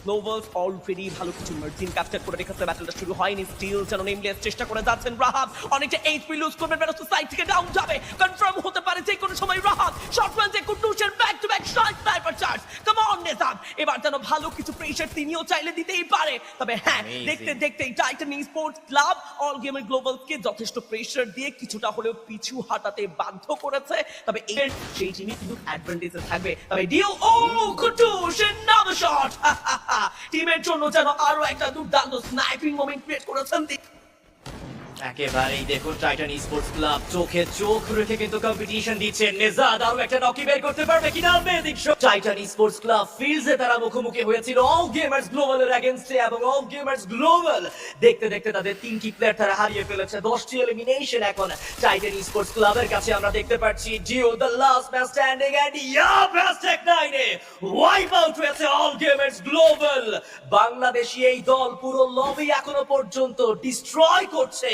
গ্লোবালস already ভালো কিছু margin capture করে রেখেছে, ব্যাটলটা শুরু হয়নি, স্টিল যেন নেমলেস চেষ্টা করে যাচ্ছেন রাহাত, অনেকটা এইচপি লুজ করবেন, বেরোচ্ছে সাইড থেকে ডাউন যাবে, কনফার্ম হতে পারে যে কোনো সময় রাহাত শর্ট রেঞ্জে কুটুসের back to back shot sniper charge. Come on Nezam, এবার যেন ভালো কিছু প্রেসার তিনিও চাইলে দিতেই পারে, তবে হ্যাঁ দেখতে দেখতেই টাইটান স্পোর্টস ক্লাব অল গেমের গ্লোবালসকে যথেষ্ট প্রেসার দিয়ে কিছুটা হলেও পিছু হাঁটাতে বাধ্য করেছে, তবে এর সেই টিমই কিন্তু অ্যাডভান্টেজে থাকবে। তবে ডিও ও কুটুস another shot, টিমের জন্য যেন আরো একটা দুর্দান্ত স্নাইপিং মোমেন্ট ক্রিয়েট করেছেন। একেবারেই দেখুন টাইটান স্পোর্টস ক্লাব চোখে চোখ রেখে কিন্তু কম্পিটিশন দিচ্ছে। নেজাদ আরো একটা নকি বের করতে পারবে কিনা magic show. Titan sports club ফিল্ডে তারা মুখোমুখি হয়েছিল অল গেমার্স গ্লোবালের এগেইনস্টে, এবং অল গেমার্স গ্লোবাল দেখতে দেখতে তাদের 3টি প্লেয়ার তারা হারিয়ে ফেলেছে। 10টি এলিমিনেশন এখন টাইটান স্পোর্টস ক্লাবের কাছে আমরা দেখতে পাচ্ছি। Jio the last man standing and ya ব্যাস্টেক 9 এ ওয়াইপ আউট হয়েছে অল গেমার্স গ্লোবাল। বাংলাদেশি এই দল পুরো লবি এখনো পর্যন্ত ডিস্ট্রয় করছে।